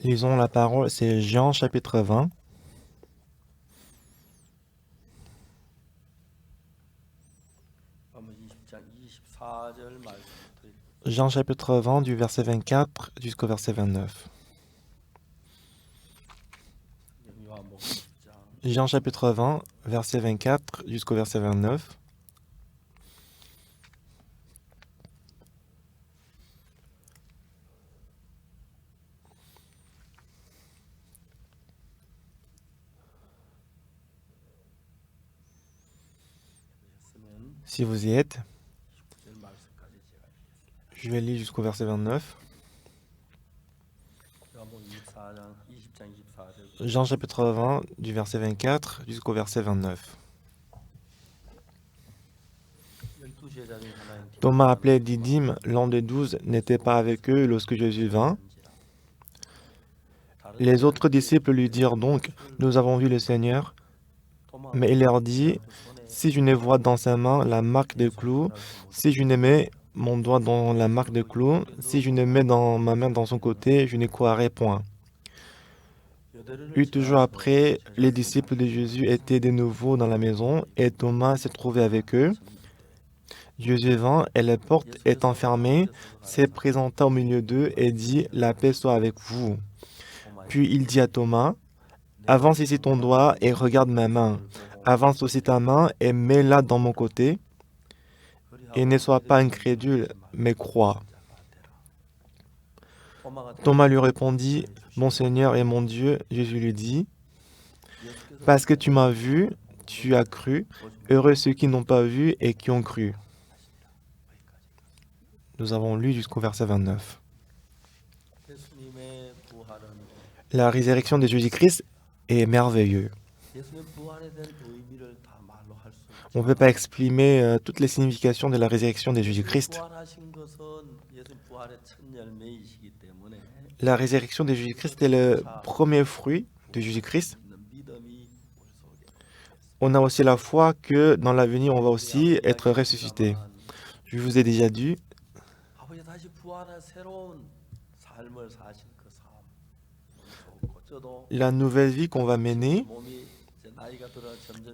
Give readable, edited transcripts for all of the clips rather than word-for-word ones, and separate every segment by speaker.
Speaker 1: Lisons la parole, c'est Jean chapitre 20. Jean chapitre 20 du verset 24 jusqu'au verset 29. Jean chapitre 20, verset 24 jusqu'au verset 29. Si vous y êtes, je vais lire jusqu'au verset 29. Jean chapitre 20 du verset 24 jusqu'au verset 29. Thomas, appelé Didyme, l'un des 12, n'était pas avec eux lorsque Jésus vint. Les autres disciples lui dirent donc, « Nous avons vu le Seigneur. » Mais il leur dit, « Si je ne vois dans sa main la marque des clous, si je ne mets mon doigt dans la marque des clous, si je ne mets ma main dans son côté, je ne croirai point. » 8 jours après, les disciples de Jésus étaient de nouveau dans la maison et Thomas se trouvait avec eux. Jésus vint et la porte étant fermée, se présenta au milieu d'eux et dit, « La paix soit avec vous. » Puis il dit à Thomas, « Avance ici ton doigt et regarde ma main. Avance aussi ta main et mets-la dans mon côté. Et ne sois pas incrédule, mais crois. » Thomas lui répondit, « Mon Seigneur et mon Dieu. » Jésus lui dit, « Parce que tu m'as vu, tu as cru. Heureux ceux qui n'ont pas vu et qui ont cru. » Nous avons lu jusqu'au verset 29. La résurrection de Jésus-Christ est merveilleuse. On ne peut pas exprimer toutes les significations de la résurrection de Jésus-Christ. La résurrection de Jésus-Christ est le premier fruit de Jésus-Christ. On a aussi la foi que dans l'avenir, on va aussi être ressuscité. Je vous ai déjà dit, la nouvelle vie qu'on va mener,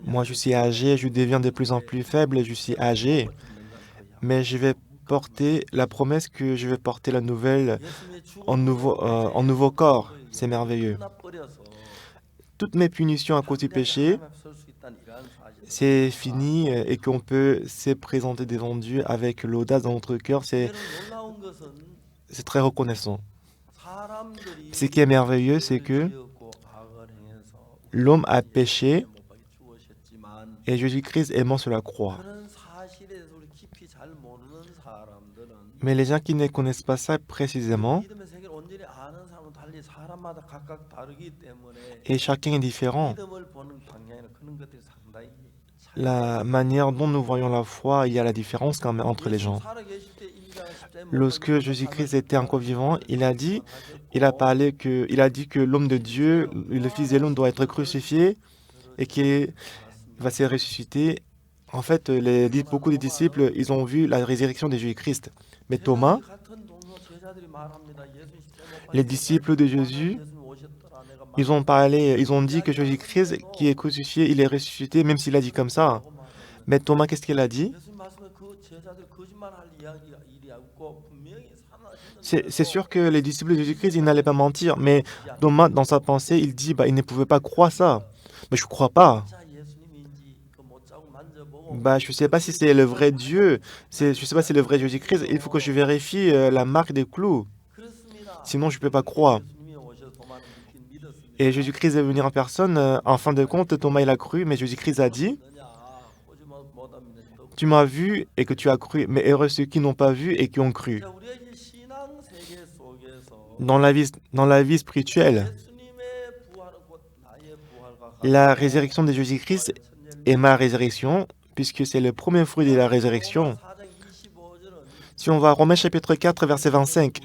Speaker 1: moi je suis âgé, je deviens de plus en plus faible, je suis âgé, mais je vais porter la promesse que je vais porter la nouvelle en nouveau corps. C'est merveilleux. Toutes mes punitions à cause du péché, c'est fini et qu'on peut se présenter devant Dieu avec l'audace dans notre cœur, c'est très reconnaissant. Ce qui est merveilleux, c'est que l'homme a péché et Jésus-Christ est mort sur la croix. Mais les gens qui ne connaissent pas ça précisément, et chacun est différent. La manière dont nous voyons la foi, il y a la différence quand même entre les gens. Lorsque Jésus-Christ était encore vivant, il a dit que l'homme de Dieu, le Fils de l'homme doit être crucifié et qu'il va se ressusciter. En fait, beaucoup de disciples, ils ont vu la résurrection de Jésus-Christ. Mais Thomas, les disciples de Jésus, ils ont dit que Jésus-Christ qui est crucifié, il est ressuscité, même s'il a dit comme ça. Mais Thomas, qu'est-ce qu'il a dit? C'est sûr que les disciples de Jésus-Christ, ils n'allaient pas mentir, mais Thomas, dans sa pensée, il dit, il ne pouvait pas croire ça. Mais je ne crois pas. Je ne sais pas si c'est le vrai Dieu, je ne sais pas si c'est le vrai Jésus-Christ, il faut que je vérifie la marque des clous. Sinon, je ne peux pas croire. Et Jésus-Christ est venu en personne. En fin de compte, Thomas, il a cru, mais Jésus-Christ a dit, « Tu m'as vu et que tu as cru, mais heureux ceux qui n'ont pas vu et qui ont cru. » Dans la vie spirituelle, la résurrection de Jésus-Christ est ma résurrection, puisque c'est le premier fruit de la résurrection. Si on va à Romains chapitre 4, verset 25,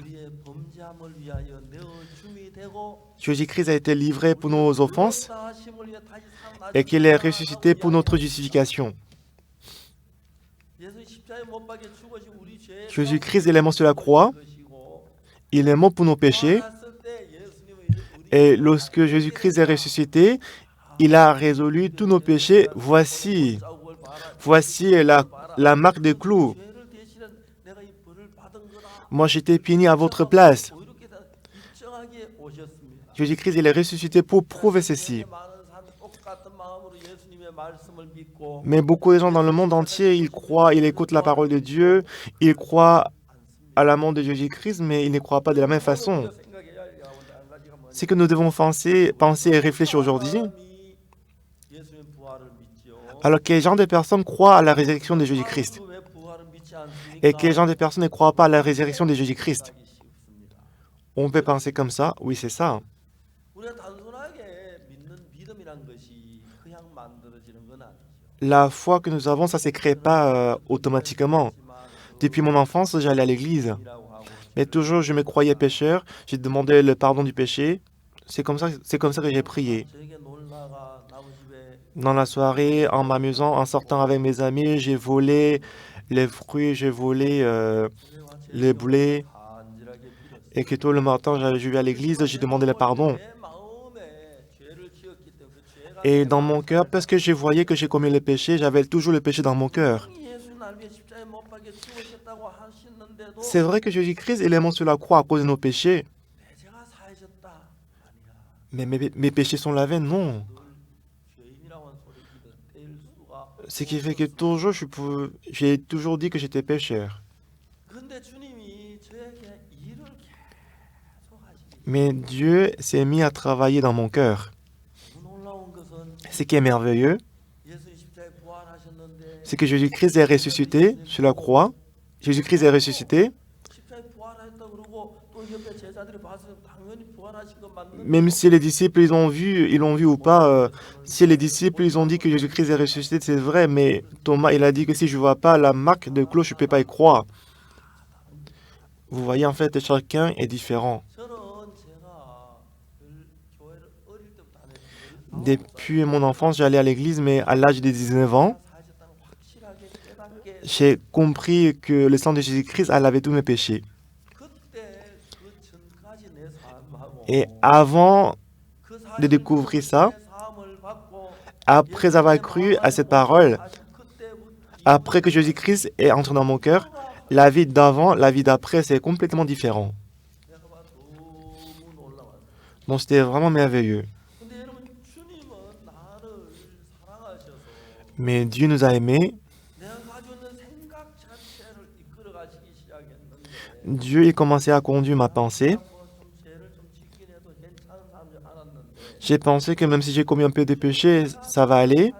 Speaker 1: Jésus-Christ a été livré pour nos offenses et qu'il est ressuscité pour notre justification. Jésus-Christ est mort sur la croix il est mort pour nos péchés. Et lorsque Jésus-Christ est ressuscité, il a résolu tous nos péchés. Voici la marque des clous. Moi, j'étais puni à votre place. Jésus-Christ, il est ressuscité pour prouver ceci. Mais beaucoup de gens dans le monde entier, ils croient, ils écoutent la parole de Dieu, ils croient à la mort de Jésus-Christ, mais ils ne croient pas de la même façon. C'est que nous devons penser et réfléchir aujourd'hui. Alors, quel genre de personnes croient à la résurrection de Jésus-Christ? Et quel genre de personnes ne croient pas à la résurrection de Jésus-Christ? On peut penser comme ça, oui, c'est ça. La foi que nous avons, ça ne se crée pas automatiquement. Depuis mon enfance, j'allais à l'église. Mais toujours, je me croyais pécheur. J'ai demandé le pardon du péché. C'est comme ça que j'ai prié. Dans la soirée, en m'amusant, en sortant avec mes amis, j'ai volé les fruits, j'ai volé les blés. Et que tout le matin, je vais à l'église, j'ai demandé le pardon. Et dans mon cœur, parce que je voyais que j'ai commis le péché, j'avais toujours le péché dans mon cœur. C'est vrai que Jésus-Christ, il est mort sur la croix à cause de nos péchés. Mais mes péchés sont lavés? Non. Ce qui fait que toujours, j'ai toujours dit que j'étais pécheur. Mais Dieu s'est mis à travailler dans mon cœur. Ce qui est merveilleux, c'est que Jésus-Christ est ressuscité sur la croix. Jésus-Christ est ressuscité. Même si les disciples ils l'ont vu ou pas, si les disciples ils ont dit que Jésus-Christ est ressuscité, c'est vrai, mais Thomas il a dit que si je ne vois pas la marque de clou, je ne peux pas y croire. Vous voyez, en fait, chacun est différent. Depuis mon enfance, j'allais à l'église, mais à l'âge de 19 ans, j'ai compris que le sang de Jésus-Christ a lavé tous mes péchés. Et avant de découvrir ça, après avoir cru à cette parole, après que Jésus-Christ est entré dans mon cœur, la vie d'avant, la vie d'après, c'est complètement différent. Donc c'était vraiment merveilleux. Mais Dieu nous a aimés. Dieu il commençait à conduire ma pensée. J'ai pensé que même si j'ai commis un peu de péché, ça va aller.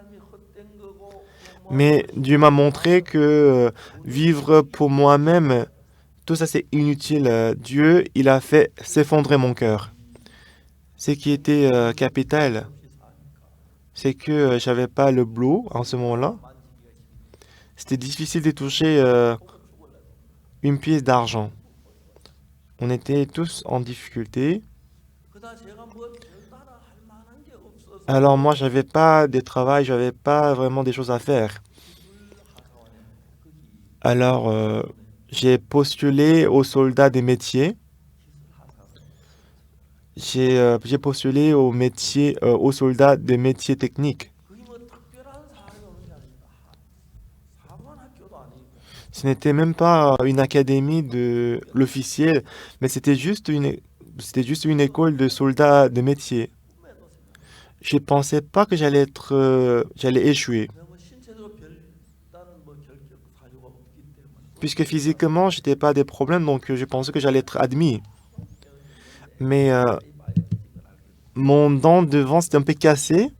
Speaker 1: Mais Dieu m'a montré que vivre pour moi-même, tout ça c'est inutile. Dieu, il a fait s'effondrer mon cœur. Ce qui était capital, c'est que j'avais pas le boulot en ce moment-là. C'était difficile de toucher une pièce d'argent. On était tous en difficulté. Alors moi, j'avais pas de travail, j'avais pas vraiment des choses à faire. Alors, j'ai postulé aux soldats des métiers. J'ai postulé aux soldats des métiers techniques. Ce n'était même pas une académie de l'officiel, mais c'était juste une école de soldats de métiers. Je ne pensais pas que j'allais échouer. Puisque physiquement, je n'étais pas des problèmes, donc je pensais que j'allais être admis. Mais mon dent devant, c'était un peu cassé.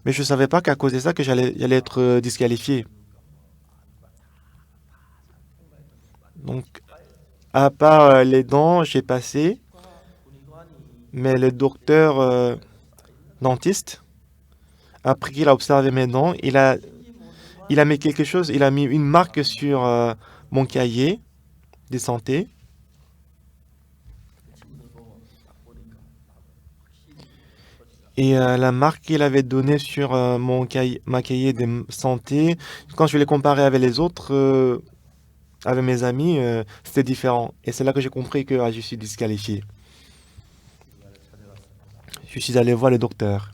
Speaker 1: Mais je ne savais pas qu'à cause de ça, que j'allais être disqualifié. Donc, à part les dents, j'ai passé. Mais le docteur dentiste, après qu'il a observé mes dents, il a mis quelque chose, il a mis une marque sur mon cahier de santé. Et la marque qu'il avait donnée sur ma cahier de santé, quand je l'ai comparé avec les autres, avec mes amis, c'était différent. Et c'est là que j'ai compris que je suis disqualifié. Je suis allé voir le docteur.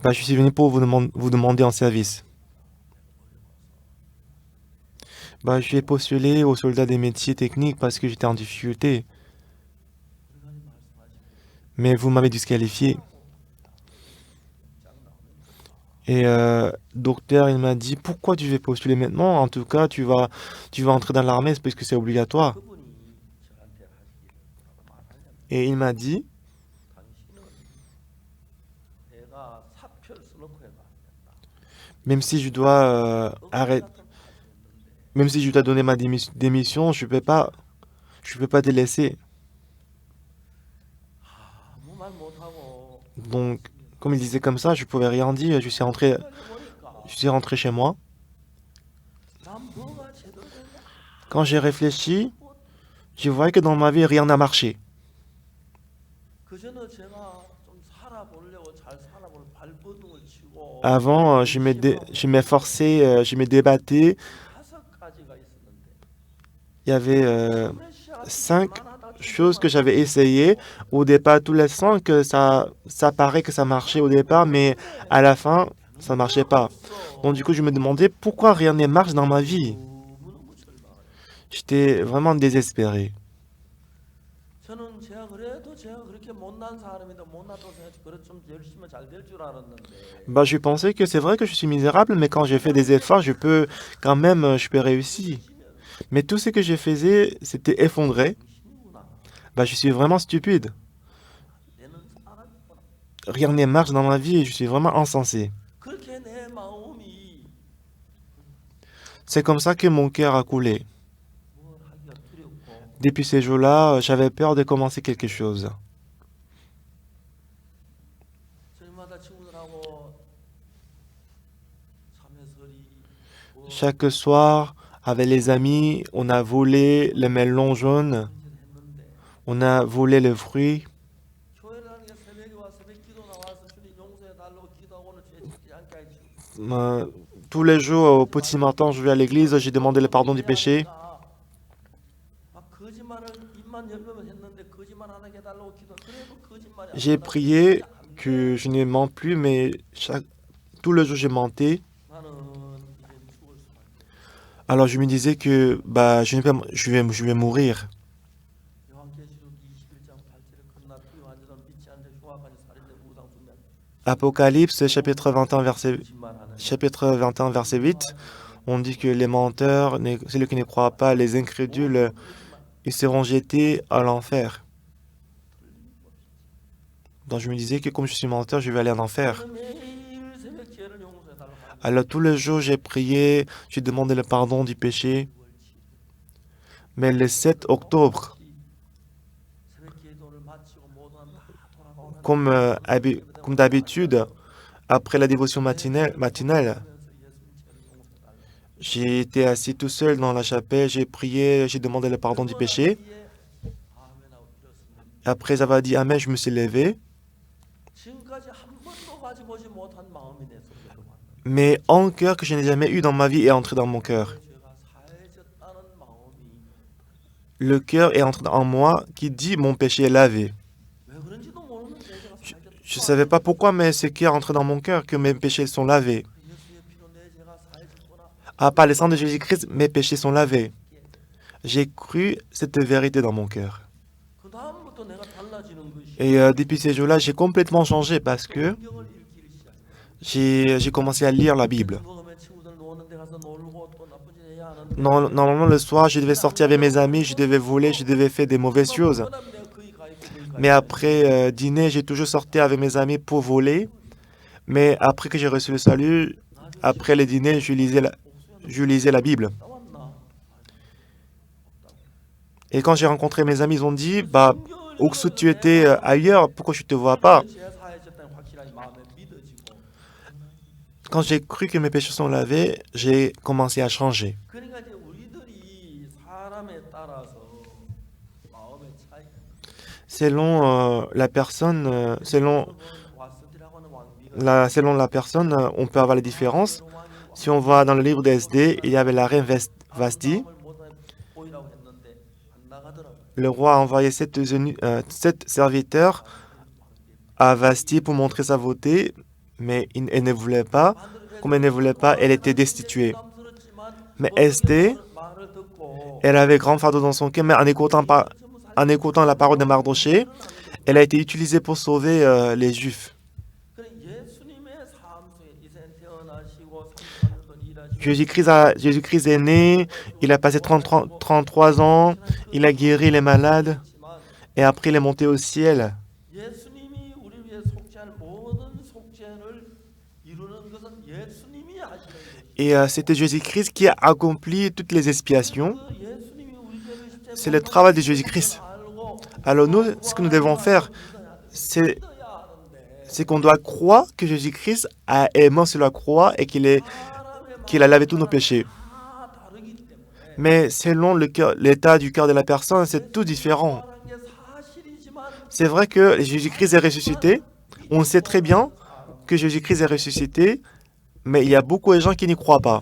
Speaker 1: Bah, je suis venu pour vous demander un service. Bah, je vais postuler aux soldats des métiers techniques parce que j'étais en difficulté. Mais vous m'avez disqualifié. Et docteur, il m'a dit, pourquoi tu veux postuler maintenant? En tout cas, tu vas entrer dans l'armée puisque c'est obligatoire. Et il m'a dit, même si je dois arrêter, même si je dois donner ma démission, je peux pas te laisser. Donc, comme il disait comme ça, je pouvais rien dire. Je suis rentré chez moi. Quand j'ai réfléchi, je voyais que dans ma vie, rien n'a marché. Avant, je me forçais, je me débattais. Il y avait 5 choses que j'avais essayées. Au départ, tous les 5, ça paraît que ça marchait au départ, mais à la fin, ça ne marchait pas. Donc du coup, je me demandais pourquoi rien ne marche dans ma vie. J'étais vraiment désespéré. Bah, je pensais que c'est vrai que je suis misérable, mais quand j'ai fait des efforts, je peux réussir. Mais tout ce que je faisais, c'était effondré. Bah, je suis vraiment stupide. Rien ne marche dans ma vie et je suis vraiment insensé. C'est comme ça que mon cœur a coulé. Depuis ces jours-là, j'avais peur de commencer quelque chose. Chaque soir, avec les amis, on a volé les melons jaunes, on a volé le fruit. Euh, Tous les jours, au petit matin, je vais à l'église, j'ai demandé le pardon du péché. J'ai prié que je ne mens plus, mais tout le jour, j'ai menti. Alors je me disais que bah, je vais mourir. Apocalypse, chapitre 21, verset 8, on dit que les menteurs, celui qui ne croit pas, les incrédules, ils seront jetés à l'enfer. Donc je me disais que comme je suis menteur, je vais aller en enfer. Alors tous les jours, j'ai prié, j'ai demandé le pardon du péché. Mais le 7 octobre, comme d'habitude, après la dévotion matinale, j'ai été assis tout seul dans la chapelle, j'ai prié, j'ai demandé le pardon du péché. Après avoir dit Amen, je me suis levé. Mais un cœur que je n'ai jamais eu dans ma vie est entré dans mon cœur. Le cœur est entré en moi qui dit mon péché est lavé. Je ne savais pas pourquoi, mais ce cœur est entré dans mon cœur que mes péchés sont lavés. Par le sang de Jésus-Christ, mes péchés sont lavés. J'ai cru cette vérité dans mon cœur. Et depuis ces jours-là, j'ai complètement changé parce que j'ai commencé à lire la Bible. Normalement, le soir, je devais sortir avec mes amis, je devais voler, je devais faire des mauvaises choses. Mais après dîner, j'ai toujours sorti avec mes amis pour voler. Mais après que j'ai reçu le salut, après le dîner, je lisais la Bible. Et quand j'ai rencontré mes amis, ils ont dit, bah, Oksu, tu étais ailleurs, pourquoi je ne te vois pas? Quand j'ai cru que mes péchés sont lavés, j'ai commencé à changer. Selon la personne, on peut avoir les différences. Si on voit dans le livre d'Esdée, il y avait la reine Vasti. Le roi a envoyé sept serviteurs à Vasti pour montrer sa beauté, mais elle ne voulait pas. Comme elle ne voulait pas, elle était destituée. Mais Esdée, elle avait grand fardeau dans son cœur, mais en écoutant la parole de Mardoché, elle a été utilisée pour sauver les Juifs. Jésus-Christ est né, il a passé 33 ans, il a guéri les malades, et après il est monté au ciel. Et c'était Jésus-Christ qui a accompli toutes les expiations. C'est le travail de Jésus-Christ. Alors nous, ce que nous devons faire, c'est qu'on doit croire que Jésus-Christ est mort sur la croix et qu'il a lavé tous nos péchés. Mais selon l'état du cœur de la personne, c'est tout différent. C'est vrai que Jésus-Christ est ressuscité. On sait très bien que Jésus-Christ est ressuscité, mais il y a beaucoup de gens qui n'y croient pas.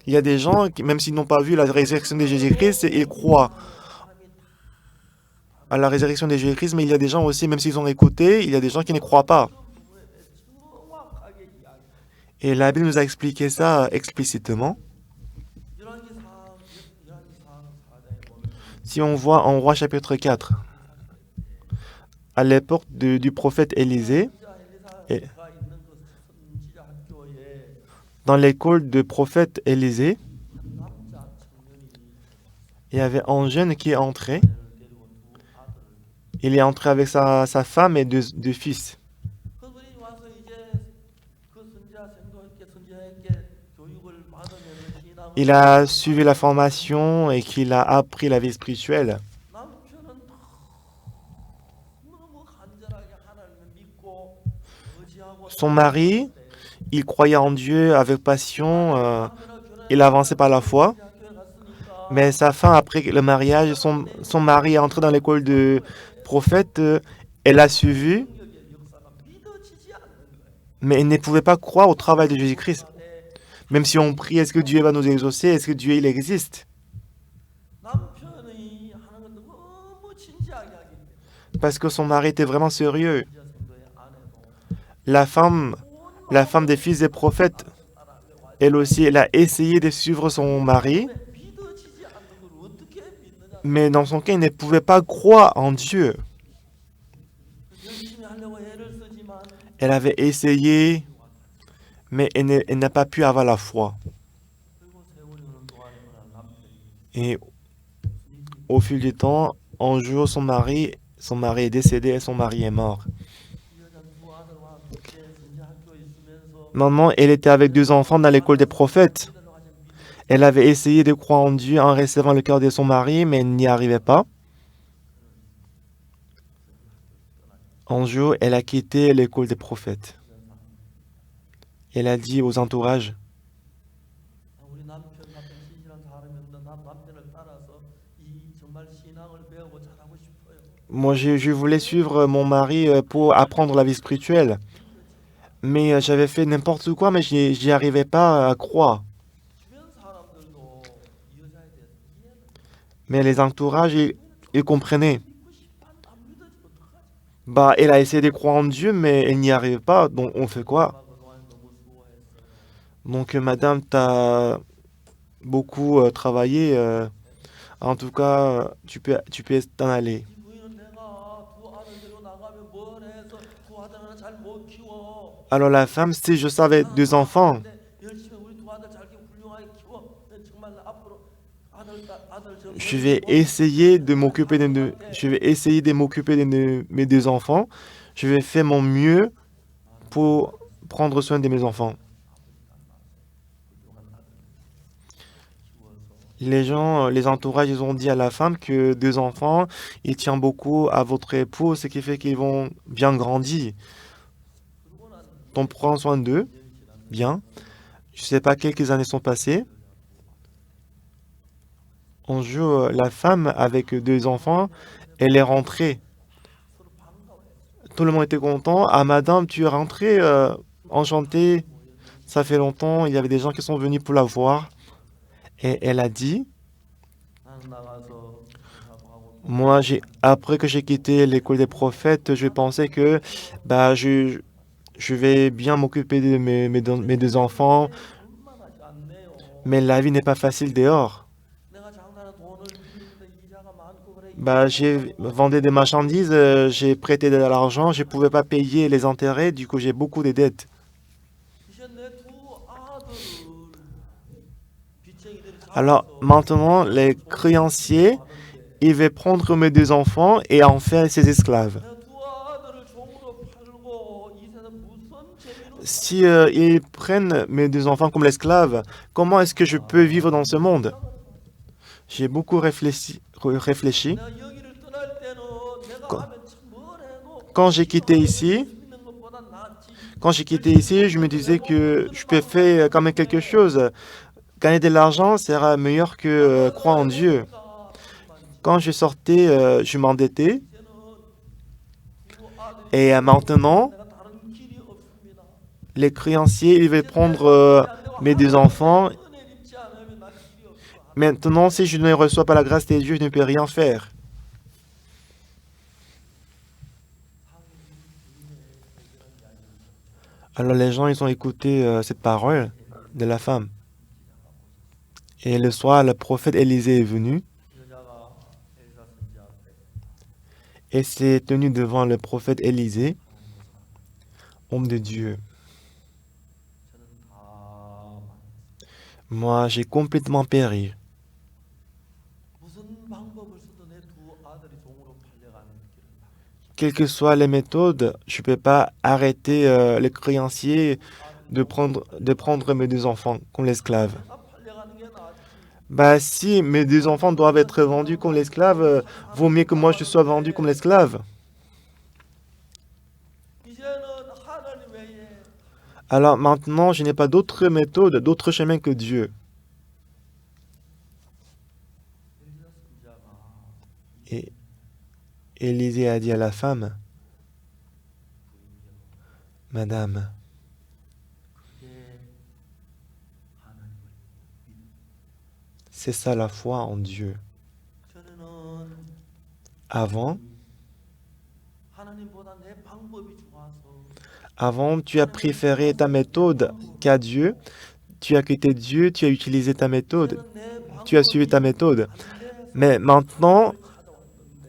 Speaker 1: Il y a des gens qui, même s'ils n'ont pas vu la résurrection de Jésus-Christ, ils croient à la résurrection de Jésus-Christ, mais il y a des gens aussi, même s'ils ont écouté, il y a des gens qui ne croient pas. Et la Bible nous a expliqué ça explicitement. Si on voit en Roi chapitre 4, à l'époque du prophète Élisée, dans l'école du prophète Élisée, il y avait un jeune qui est entré. Il est entré avec sa femme et deux fils. Il a suivi la formation et qu'il a appris la vie spirituelle. Son mari, il croyait en Dieu avec passion, il avançait par la foi. Mais sa femme, après le mariage, son mari est entré dans l'école de prophète, elle a suivi, mais elle ne pouvait pas croire au travail de Jésus-Christ. Même si on prie, est-ce que Dieu va nous exaucer? Est-ce que Dieu, il existe? Parce que son mari était vraiment sérieux. La femme des fils des prophètes, elle aussi, elle a essayé de suivre son mari, mais dans son cas, elle ne pouvait pas croire en Dieu. Elle avait essayé, mais elle n'a pas pu avoir la foi. Et au fil du temps, un jour, son mari est décédé et son mari est mort. Maman, elle était avec deux enfants dans l'école des prophètes. Elle avait essayé de croire en Dieu en recevant le cœur de son mari, mais elle n'y arrivait pas. Un jour, elle a quitté l'école des prophètes. Elle a dit aux entourages, moi, je voulais suivre mon mari pour apprendre la vie spirituelle. Mais j'avais fait n'importe quoi, mais j'y arrivais pas à croire. Mais les entourages, ils comprenaient. Bah, elle a essayé de croire en Dieu, mais elle n'y arrivait pas. Donc, on fait quoi? Donc, madame, t'as beaucoup travaillé. En tout cas, tu peux t'en aller. Alors, la femme, si je savais deux enfants, je vais essayer de m'occuper de mes deux enfants. Je vais faire mon mieux pour prendre soin de mes enfants. Les gens, les entourages, ils ont dit à la femme que deux enfants, ils tiennent beaucoup à votre époux, ce qui fait qu'ils vont bien grandir. Donc prends soin d'eux, bien. Je ne sais pas, quelques années sont passées. Un jour, la femme avec deux enfants, elle est rentrée Tout le monde était content. Ah, madame, tu es rentrée, enchantée. Ça fait longtemps. Il y avait des gens qui sont venus pour la voir. Et elle a dit, moi, après que j'ai quitté l'école des prophètes, je pensais que bah, je vais bien m'occuper de mes deux enfants, mais la vie n'est pas facile dehors. Bah, j'ai vendu des marchandises, j'ai prêté de l'argent, je ne pouvais pas payer les intérêts, du coup j'ai beaucoup de dettes. Alors maintenant, les créanciers, ils vont prendre mes deux enfants et en faire ses esclaves. Si ils prennent mes deux enfants comme l'esclave, comment est-ce que je peux vivre dans ce monde? J'ai beaucoup réfléchi. Quand, quand j'ai quitté ici, quand j'ai quitté ici, je me disais que je peux faire quand même quelque chose. Gagner de l'argent sera meilleur que croire en Dieu. Quand je sortais, je m'endettais. Et maintenant, les créanciers, ils veulent prendre mes deux enfants. Maintenant, si je ne reçois pas la grâce de Dieu, je ne peux rien faire. Alors les gens, ils ont écouté cette parole de la femme. Et le soir, le prophète Élisée est venu et s'est tenu devant le prophète Élisée, homme de Dieu. Moi, j'ai complètement péri. Quelles que soient les méthodes, je ne peux pas arrêter les créanciers de prendre mes deux enfants comme l'esclave. Bah si mes deux enfants doivent être vendus comme l'esclave, vaut mieux que moi je sois vendu comme l'esclave. Alors maintenant, je n'ai pas d'autre méthode, d'autre chemin que Dieu. Et Élisée a dit à la femme, Madame, c'est ça la foi en Dieu. Avant, tu as préféré ta méthode qu'à Dieu. Tu as quitté Dieu, tu as utilisé ta méthode. Tu as suivi ta méthode. Mais maintenant,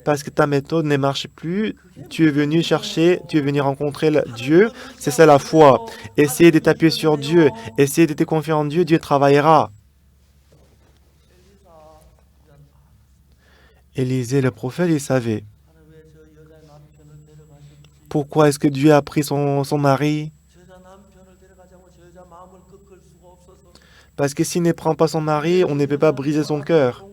Speaker 1: parce que ta méthode ne marche plus, tu es venu chercher, tu es venu rencontrer Dieu. C'est ça la foi. Essaye de t'appuyer sur Dieu. Essaye de te confier en Dieu. Dieu travaillera. Élisée, le prophète, il savait. Pourquoi est-ce que Dieu a pris son mari? Parce que s'il ne prend pas son mari, on ne peut pas briser son cœur.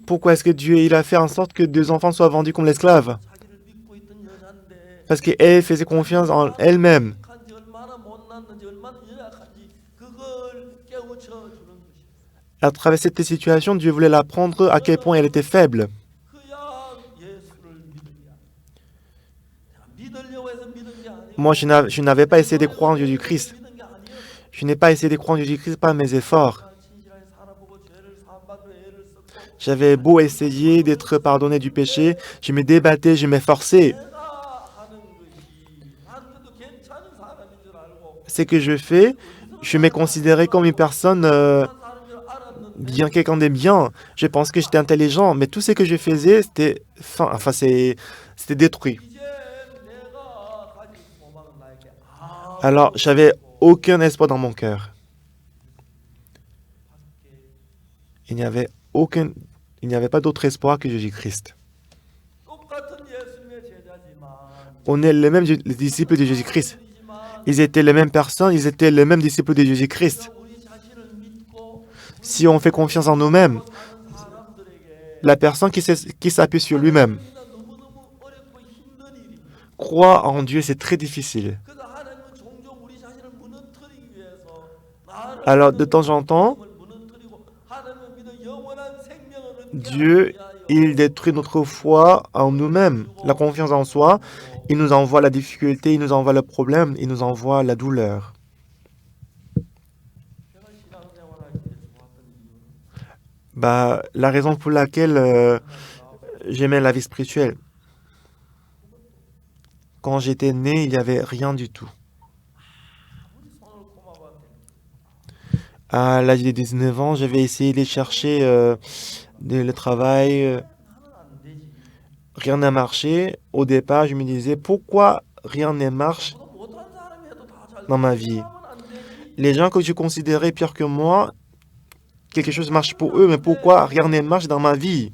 Speaker 1: Pourquoi est-ce que Dieu il a fait en sorte que deux enfants soient vendus comme l'esclave? Parce qu'elle faisait confiance en elle-même. À travers cette situation, Dieu voulait l'apprendre à quel point elle était faible. Moi, je n'avais pas essayé de croire en Jésus-Christ. Je n'ai pas essayé de croire en Jésus-Christ par mes efforts. J'avais beau essayer d'être pardonné du péché, je me débattais, je m'efforçais. Ce que je fais, je me considérais comme une personne bien, quelqu'un de bien. Je pense que j'étais intelligent, mais tout ce que je faisais, c'était détruit. Alors, j'avais aucun espoir dans mon cœur. Il n'y avait pas d'autre espoir que Jésus-Christ. On est les mêmes disciples de Jésus-Christ. Ils étaient les mêmes personnes, ils étaient les mêmes disciples de Jésus-Christ. Si on fait confiance en nous-mêmes, la personne qui s'appuie sur lui-même, croire en Dieu, c'est très difficile. Alors, de temps en temps, Dieu, il détruit notre foi en nous-mêmes, la confiance en soi. Il nous envoie la difficulté, il nous envoie le problème, il nous envoie la douleur. La raison pour laquelle j'aimais la vie spirituelle, quand j'étais né, il n'y avait rien du tout. À l'âge de 19 ans, j'avais essayé de chercher le travail. Rien n'a marché. Au départ, je me disais, pourquoi rien ne marche dans ma vie? Les gens que je considérais pires que moi, quelque chose marche pour eux, mais pourquoi rien ne marche dans ma vie?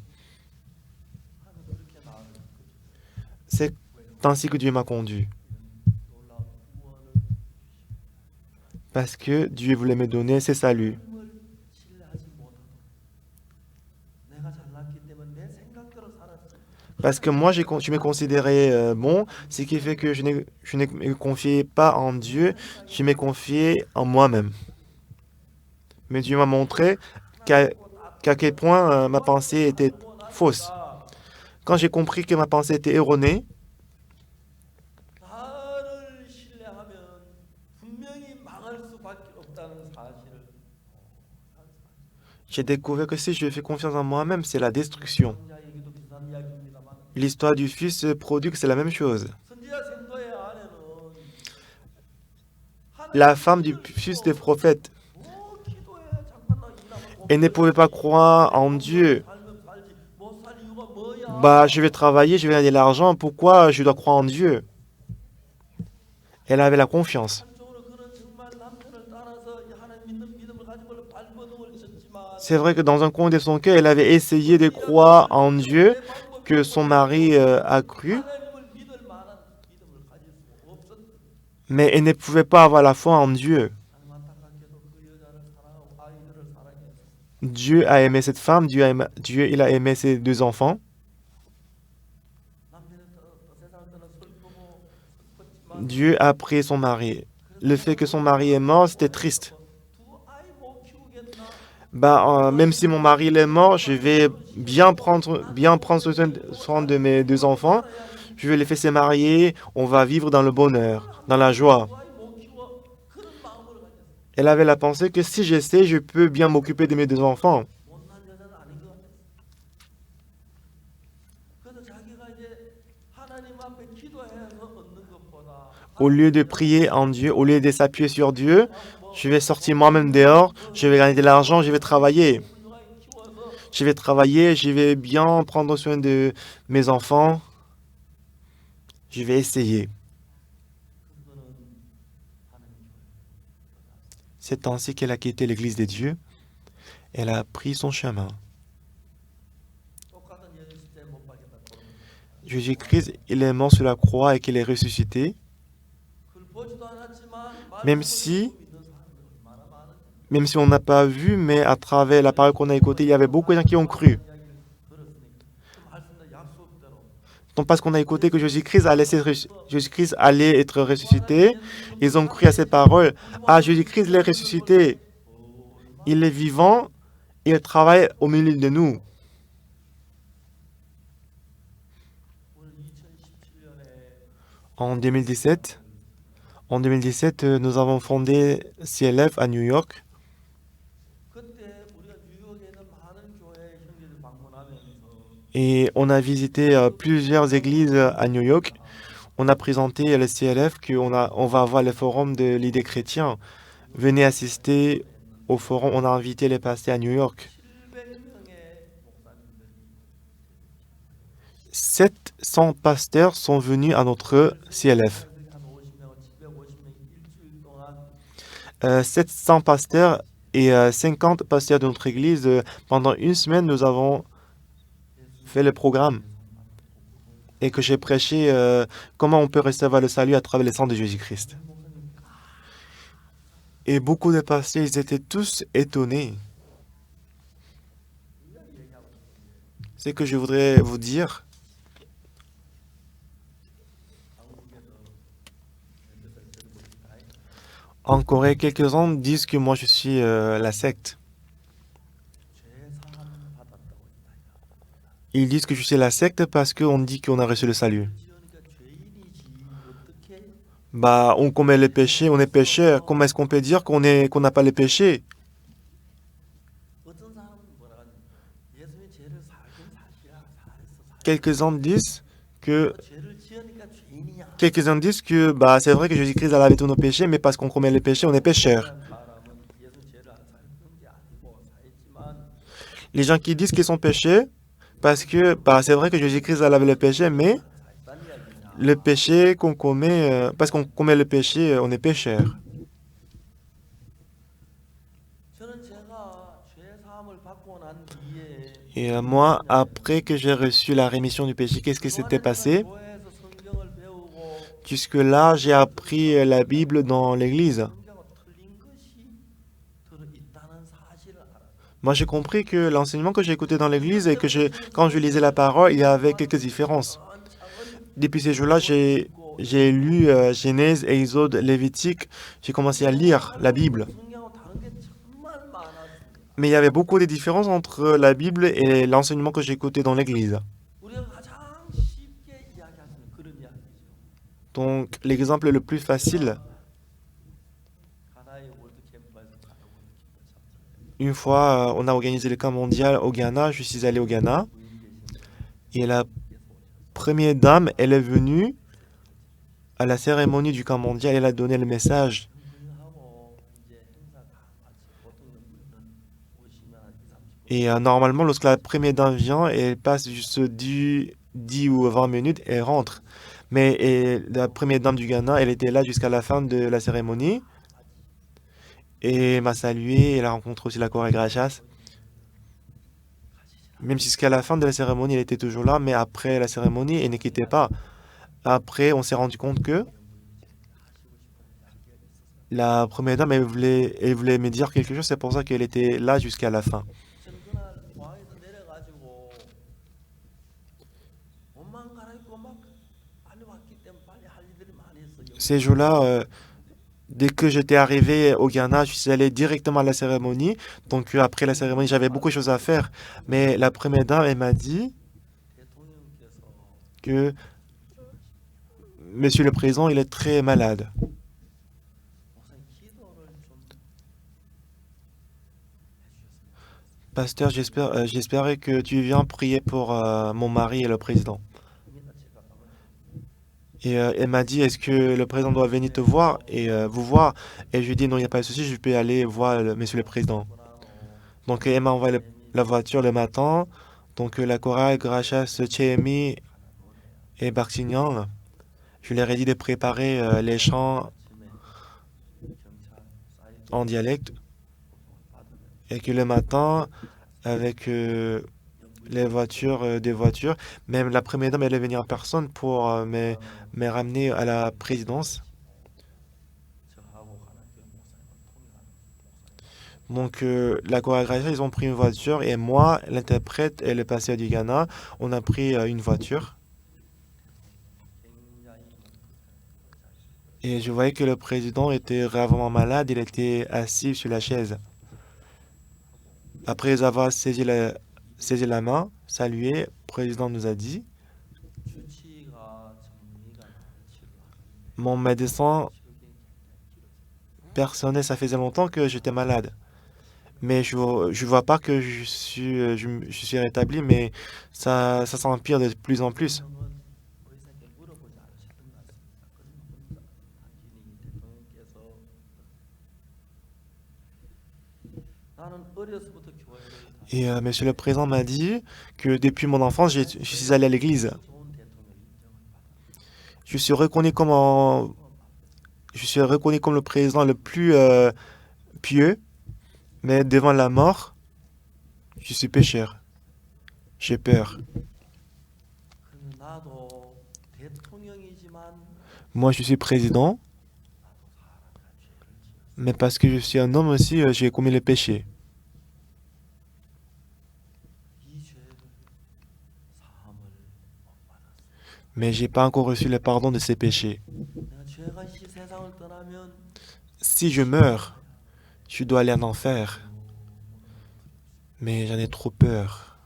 Speaker 1: C'est ainsi que Dieu m'a conduit. Parce que Dieu voulait me donner ses saluts. Parce que moi, je me considérais bon, ce qui fait que je ne me confiais pas en Dieu, je me confiais en moi-même. Mais Dieu m'a montré qu'à quel point ma pensée était fausse. Quand j'ai compris que ma pensée était erronée, j'ai découvert que si je fais confiance en moi-même, c'est la destruction. L'histoire du fils prodigue, c'est la même chose. La femme du fils des prophètes, elle ne pouvait pas croire en Dieu. Je vais travailler, je vais gagner de l'argent, pourquoi je dois croire en Dieu? Elle avait la confiance. C'est vrai que dans un coin de son cœur, elle avait essayé de croire en Dieu, que son mari a cru, mais elle ne pouvait pas avoir la foi en Dieu. Dieu a aimé cette femme, Dieu il a aimé ses deux enfants. Dieu a pris son mari. Le fait que son mari est mort, c'était triste. Même si mon mari il est mort, je vais bien prendre soin de mes deux enfants. Je vais les faire se marier. On va vivre dans le bonheur, dans la joie. Elle avait la pensée que si j'essaie, je peux bien m'occuper de mes deux enfants. Au lieu de prier en Dieu, au lieu de s'appuyer sur Dieu, je vais sortir moi-même dehors, je vais gagner de l'argent, je vais travailler. Je vais travailler, je vais bien prendre soin de mes enfants. Je vais essayer. C'est ainsi qu'elle a quitté l'Église de Dieu. Elle a pris son chemin. Jésus-Christ, il est mort sur la croix et qu'il est ressuscité. Même si on n'a pas vu, mais à travers la parole qu'on a écoutée, il y avait beaucoup de gens qui ont cru. Donc parce qu'on a écouté que Jésus-Christ allait être ressuscité, ils ont cru à ces paroles. Ah, Jésus-Christ, il est ressuscité. Il est vivant, il travaille au milieu de nous. En 2017, nous avons fondé CLF à New York. Et on a visité plusieurs églises à New York. On a présenté le CLF on va avoir le forum de l'idée chrétien. Venez assister au forum. On a invité les pasteurs à New York. 700 pasteurs sont venus à notre CLF. 700 pasteurs et 50 pasteurs de notre église. Pendant une semaine, nous avons fait le programme et que j'ai prêché comment on peut recevoir le salut à travers le sang de Jésus-Christ. Et beaucoup de pasteurs, ils étaient tous étonnés. Ce que je voudrais vous dire, en Corée, quelques-uns disent que moi je suis la secte. Ils disent que je suis la secte parce qu'on dit qu'on a reçu le salut. Bah, on commet les péchés, on est pécheur. Comment est-ce qu'on peut dire qu'on n'a pas les péchés? Quelques-uns disent que Quelques-uns disent que bah, c'est vrai que Jésus-Christ a lavé tous nos péchés, mais parce qu'on commet les péchés, on est pécheur. Les gens qui disent qu'ils sont péchés, parce que bah, c'est vrai que Jésus-Christ a lavé le péché, mais le péché qu'on commet, parce qu'on commet le péché, on est pécheur. Et moi, après que j'ai reçu la rémission du péché, qu'est-ce qui s'était passé? Jusque-là, j'ai appris la Bible dans l'église. Moi, j'ai compris que l'enseignement que j'ai écouté dans l'église et que quand je lisais la parole, il y avait quelques différences. Depuis ces jours-là, j'ai lu Genèse, Exode, Lévitique. J'ai commencé à lire la Bible. Mais il y avait beaucoup de différences entre la Bible et l'enseignement que j'ai écouté dans l'église. Donc, l'exemple le plus facile, une fois, on a organisé le camp mondial au Ghana, je suis allé au Ghana, et la première dame, elle est venue à la cérémonie du camp mondial, elle a donné le message. Et normalement, lorsque la première dame vient, elle passe juste 10 ou 20 minutes et rentre. Mais la première dame du Ghana, elle était là jusqu'à la fin de la cérémonie et m'a salué. Elle a rencontré aussi la chorégraphie. Même si jusqu'à la fin de la cérémonie, elle était toujours là, mais après la cérémonie, elle ne quittait pas. Après, on s'est rendu compte que la première dame, elle voulait me dire quelque chose, c'est pour ça qu'elle était là jusqu'à la fin. Ces jours-là, dès que j'étais arrivé au Ghana, je suis allé directement à la cérémonie. Donc après la cérémonie, j'avais beaucoup de choses à faire. Mais la première dame, elle m'a dit que Monsieur le Président, il est très malade. Pasteur, j'espérais que tu viens prier pour mon mari et le président. Et elle m'a dit, est-ce que le président doit venir te voir et vous voir? Et je lui ai dit, non, il n'y a pas de souci, je peux aller voir Monsieur le Président. Donc elle m'a envoyé la voiture le matin. Donc la chorale Grachas Chemi et Bartignan, je leur ai dit de préparer les chants en dialecte et que le matin, avec les voitures, des voitures, même la première dame, elle est venue en personne pour me ramener à la présidence. Donc la chorégraphie, ils ont pris une voiture et moi, l'interprète et le pasteur du Ghana, on a pris une voiture. Et je voyais que le président était gravement malade, il était assis sur la chaise. Après avoir saisi la main, salué, le président nous a dit, mon médecin personnel, ça faisait longtemps que j'étais malade. Mais je vois pas que je suis rétabli, mais ça s'empire de plus en plus. Et Monsieur le Président m'a dit que depuis mon enfance, je suis allé à l'église. Je suis reconnu comme je suis reconnu comme le président le plus pieux, mais devant la mort, je suis pécheur. J'ai peur. Moi, je suis président, mais parce que je suis un homme aussi, j'ai commis le péché. Mais j'ai pas encore reçu le pardon de ces péchés. Si je meurs, je dois aller en enfer. Mais j'en ai trop peur.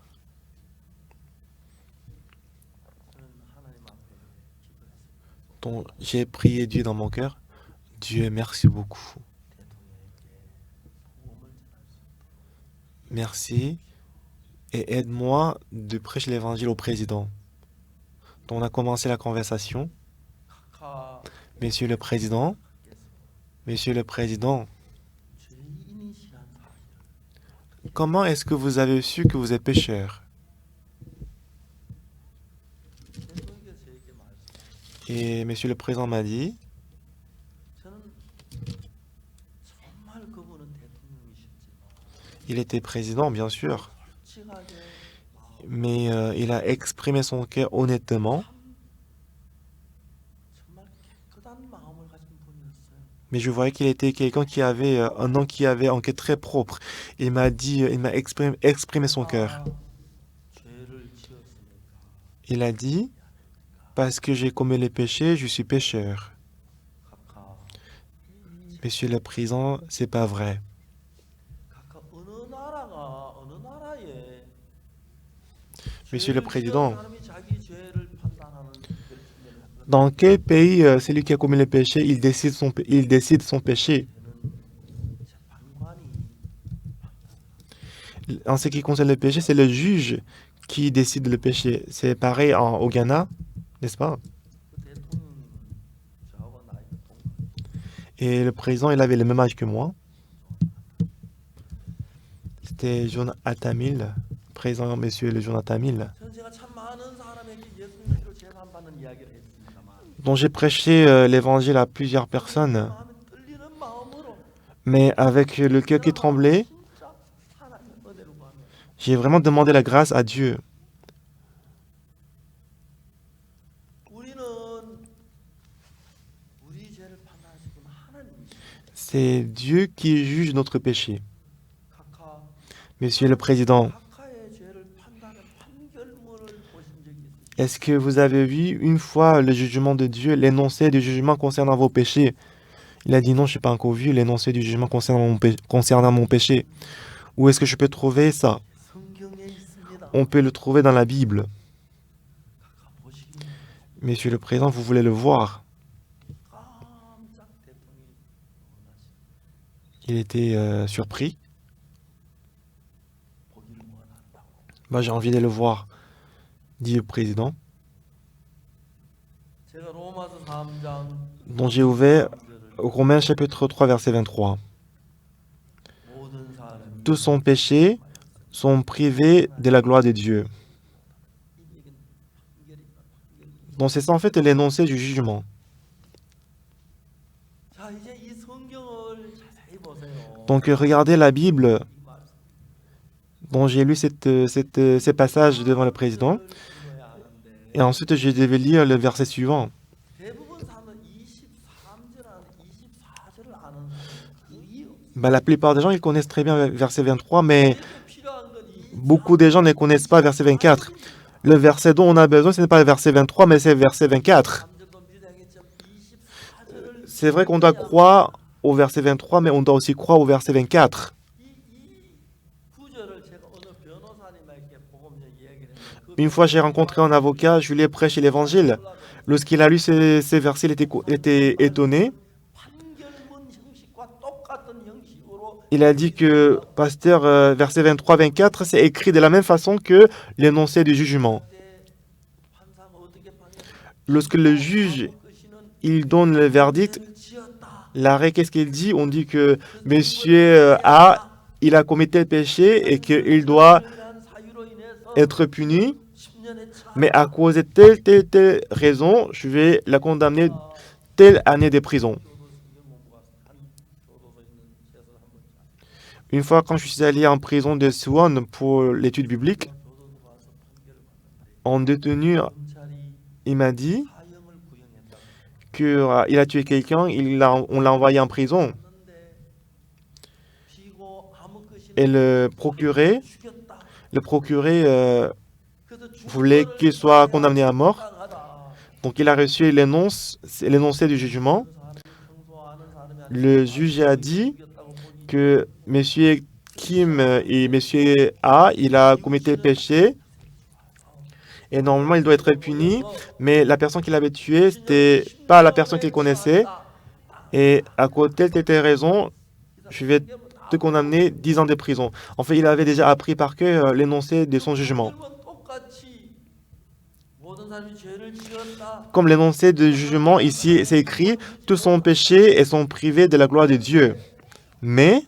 Speaker 1: Donc, j'ai prié Dieu dans mon cœur. Dieu, merci beaucoup. Merci et aide-moi de prêcher l'évangile au président. Donc, on a commencé la conversation. Monsieur le Président, Monsieur le Président, comment est-ce que vous avez su que vous êtes pécheur? Et Monsieur le Président m'a dit, il était président, bien sûr, mais il a exprimé son cœur honnêtement. Mais je voyais qu'il était quelqu'un qui avait un nom qui avait un cœur très propre. Il m'a dit, il m'a exprimé son cœur. Il a dit, parce que j'ai commis les péchés, je suis pécheur. Monsieur le Président, c'est pas vrai. Monsieur le Président, dans quel pays celui qui a commis le péché, il décide son péché? En ce qui concerne le péché, c'est le juge qui décide le péché. C'est pareil au Ghana, n'est-ce pas? Et le président, il avait le même âge que moi. C'était John Attamil, président, monsieur le John Attamil, dont j'ai prêché l'évangile à plusieurs personnes, mais avec le cœur qui tremblait, j'ai vraiment demandé la grâce à Dieu. C'est Dieu qui juge notre péché. Monsieur le Président, est-ce que vous avez vu une fois le jugement de Dieu, l'énoncé du jugement concernant vos péchés? Il a dit non, je n'ai pas encore vu l'énoncé du jugement concernant mon péché. Où est-ce que je peux trouver ça? On peut le trouver dans la Bible. Monsieur le Président, vous voulez le voir? Il était surpris. Bah, j'ai envie de le voir, dit le Président. Donc j'ai ouvert Romains chapitre 3, verset 23. Tous sont péchés, sont privés de la gloire de Dieu. Donc c'est ça en fait l'énoncé du jugement. Donc regardez la Bible dont j'ai lu ces passages devant le président. Et ensuite je devais lire le verset suivant. Ben, la plupart des gens ils connaissent très bien verset 23, mais beaucoup de gens ne connaissent pas verset 24. Le verset dont on a besoin, ce n'est pas le verset 23, mais c'est le verset 24. C'est vrai qu'on doit croire au verset 23, mais on doit aussi croire au verset 24. Une fois, j'ai rencontré un avocat, je lui ai prêché l'évangile. Lorsqu'il a lu ces versets, il était étonné. Il a dit que, pasteur, verset 23-24, c'est écrit de la même façon que l'énoncé du jugement. Lorsque le juge, il donne le verdict, l'arrêt, qu'est-ce qu'il dit? On dit que monsieur A, il a commis tel péché et qu'il doit être puni, mais à cause de telle raison, je vais la condamner telle année de prison. Une fois, quand je suis allé en prison de Swan pour l'étude biblique, un détenu, il m'a dit qu'il a tué quelqu'un, on l'a envoyé en prison. Et le procureur voulait qu'il soit condamné à mort. Donc il a reçu l'énoncé du jugement. Le juge a dit que M. Kim et M. A, il a commis le péché Et normalement, il doit être puni, mais la personne qui l'avait tué, c'était pas la personne qu'il connaissait. Et à cause de telle raison, je vais te condamner 10 ans de prison. En fait, il avait déjà appris par cœur l'énoncé de son jugement. Comme l'énoncé de jugement ici, c'est écrit, tous sont péchés et sont privés de la gloire de Dieu. Mais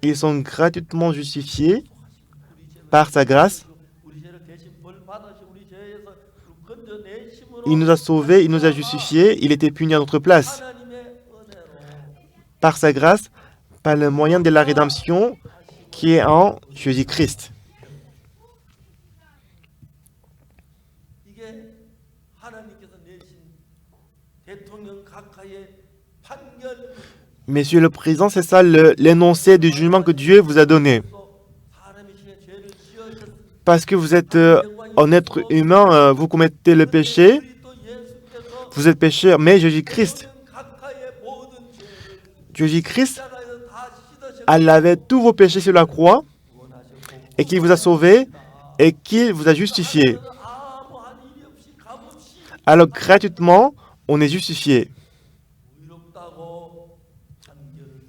Speaker 1: ils sont gratuitement justifiés par sa grâce. Il nous a sauvés, il nous a justifiés, il était puni à notre place. Par sa grâce, par le moyen de la rédemption qui est en Jésus-Christ. Monsieur le Président, c'est ça l'énoncé du jugement que Dieu vous a donné. Parce que vous êtes un être humain, vous commettez le péché, vous êtes pécheur, mais Jésus-Christ a lavé tous vos péchés sur la croix et qu'il vous a sauvé et qu'il vous a justifié. Alors gratuitement, on est justifié.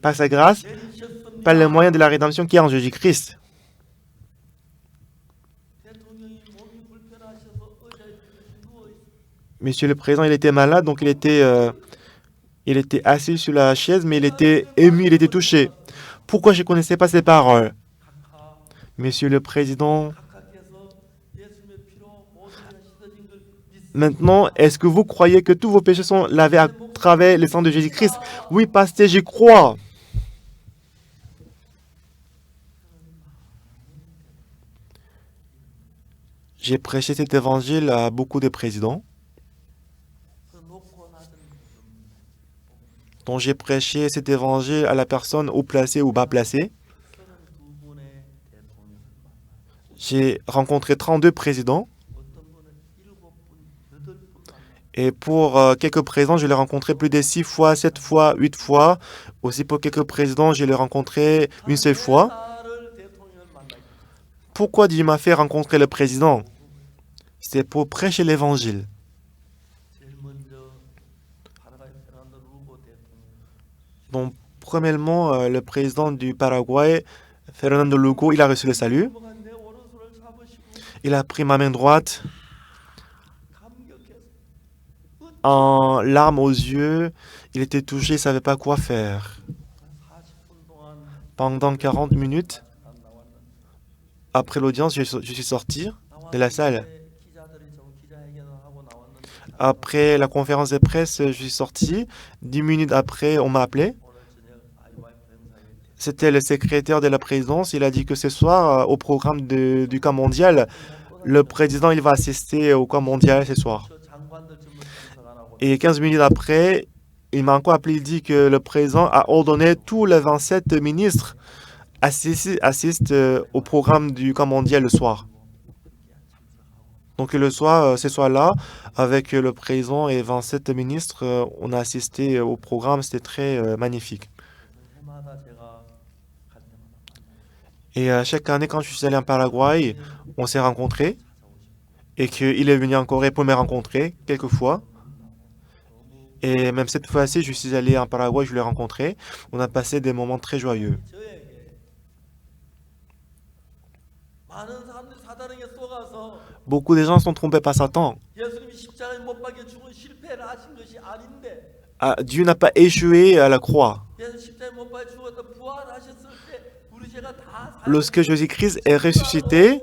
Speaker 1: Par sa grâce, par le moyen de la rédemption qui est en Jésus-Christ. Monsieur le Président, il était malade, donc il était assis sur la chaise, mais il était ému, il était touché. Pourquoi je ne connaissais pas ces paroles? Monsieur le Président, maintenant, est-ce que vous croyez que tous vos péchés sont lavés à travers le sang de Jésus-Christ? Oui, pasteur, j'y crois. J'ai prêché cet évangile à beaucoup de présidents. Donc j'ai prêché cet évangile à la personne haut placée ou bas placée. J'ai rencontré 32 présidents. Et pour quelques présidents, je l'ai rencontré plus de 6 fois, 7 fois, 8 fois. Aussi pour quelques présidents, je l'ai rencontré une seule fois. Pourquoi Dieu m'a fait rencontrer le président? C'est pour prêcher l'évangile. Donc, premièrement, le président du Paraguay, Fernando Lugo, il a reçu le salut. Il a pris ma main droite en larmes aux yeux. Il était touché, il ne savait pas quoi faire. Pendant 40 minutes, après l'audience, je suis sorti de la salle. Après la conférence de presse, je suis sorti. 10 minutes après, on m'a appelé. C'était le secrétaire de la présidence. Il a dit que ce soir, au programme du camp mondial, le président il va assister au camp mondial ce soir. Et 15 minutes après, il m'a encore appelé. Il dit que le président a ordonné tous les 27 ministres assistent au programme du camp mondial le soir. Donc le soir, ce soir-là, avec le président et 27 ministres, on a assisté au programme. C'était très magnifique. Et chaque année, quand je suis allé en Paraguay, on s'est rencontrés. Et qu'il est venu en Corée pour me rencontrer quelques fois. Et même cette fois-ci, je suis allé en Paraguay, je l'ai rencontré. On a passé des moments très joyeux. Beaucoup de gens sont trompés par Satan. Dieu n'a pas échoué à la croix. Lorsque Jésus-Christ est ressuscité,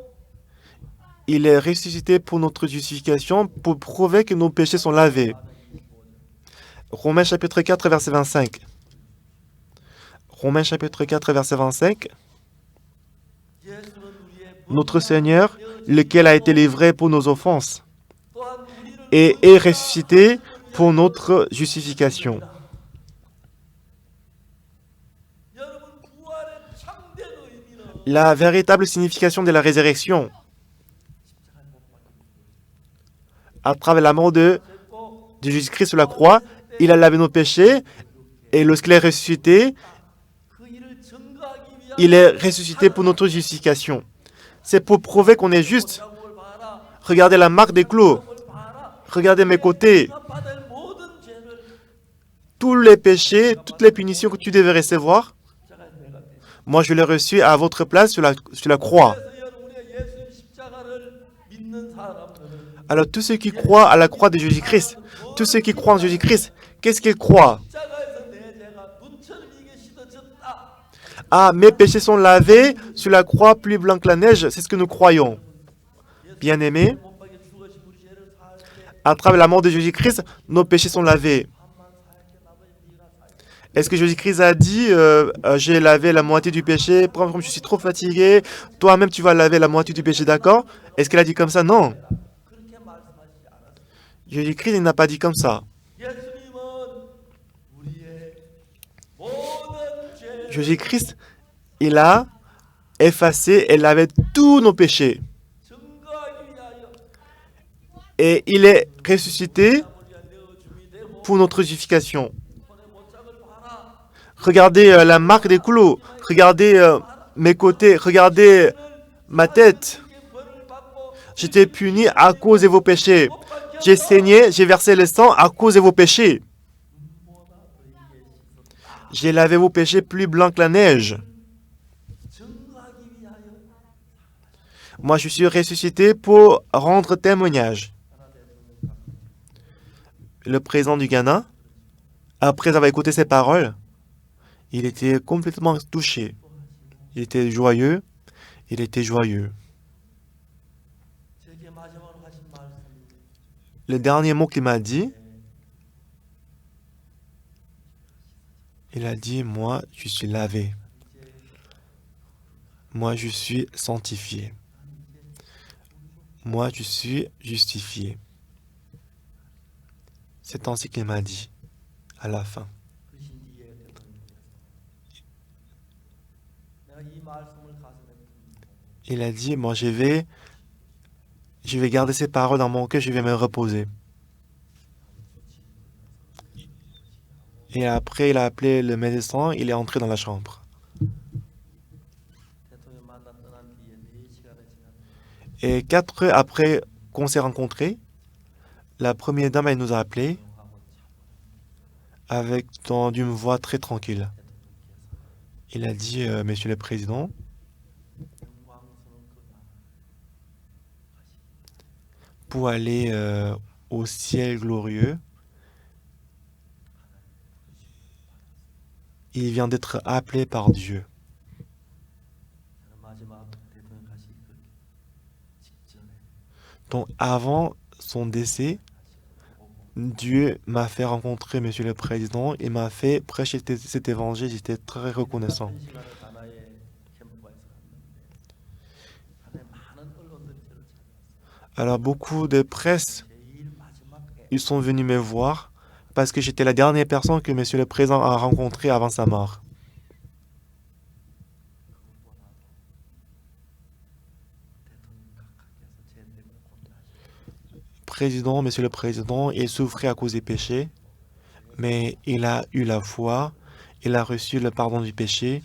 Speaker 1: il est ressuscité pour notre justification, pour prouver que nos péchés sont lavés. Romains chapitre 4, verset 25. Romains chapitre 4, verset 25. Notre Seigneur, lequel a été livré pour nos offenses, et est ressuscité pour notre justification. La véritable signification de la résurrection, à travers la mort de Jésus-Christ sur la croix, il a lavé nos péchés, et lorsqu'il est ressuscité, il est ressuscité pour notre justification. C'est pour prouver qu'on est juste, Regardez la marque des clous. Regardez mes côtés. Tous les péchés, toutes les punitions que tu devais recevoir, moi je l'ai reçu à votre place sur la croix. Alors tous ceux qui croient à la croix de Jésus-Christ, tous ceux qui croient en Jésus-Christ, qu'est-ce qu'ils croient? Ah, mes péchés sont lavés sur la croix plus blanc que la neige, c'est ce que nous croyons. Bien-aimés, à travers la mort de Jésus-Christ, nos péchés sont lavés. Est-ce que Jésus-Christ a dit j'ai lavé la moitié du péché, comme je suis trop fatigué, toi-même tu vas laver la moitié du péché, d'accord? Est-ce qu'il a dit comme ça? Non. Jésus-Christ, il n'a pas dit comme ça. Jésus-Christ, il a effacé et lavé tous nos péchés. Et il est ressuscité pour notre justification. Regardez la marque des clous. Regardez mes côtés. Regardez ma tête. J'étais puni à cause de vos péchés. J'ai saigné, j'ai versé le sang à cause de vos péchés. J'ai lavé vos péchés plus blancs que la neige. Moi, je suis ressuscité pour rendre témoignage. Le président du Ghana, après avoir écouté ces paroles, il était complètement touché. Il était joyeux. Il était joyeux. Le dernier mot qu'il m'a dit, il a dit, moi, je suis lavé. Moi, je suis sanctifié. Moi, je suis justifié. C'est ainsi qu'il m'a dit, à la fin. Il a dit, moi, je vais garder ces paroles dans mon cœur, je vais me reposer. Et après, il a appelé le médecin, il est entré dans la chambre. Et 4 heures après qu'on s'est rencontrés, la première dame, elle nous a appelés avec d'une voix très tranquille. Il a dit, Monsieur le Président, pour aller au ciel glorieux, il vient d'être appelé par Dieu. Donc avant son décès, Dieu m'a fait rencontrer Monsieur le Président et m'a fait prêcher cet évangile. J'étais très reconnaissant. Alors beaucoup de presse, ils sont venus me voir parce que j'étais la dernière personne que Monsieur le Président a rencontrée avant sa mort. Monsieur le Président, il souffrait à cause des péchés, mais il a eu la foi, il a reçu le pardon du péché,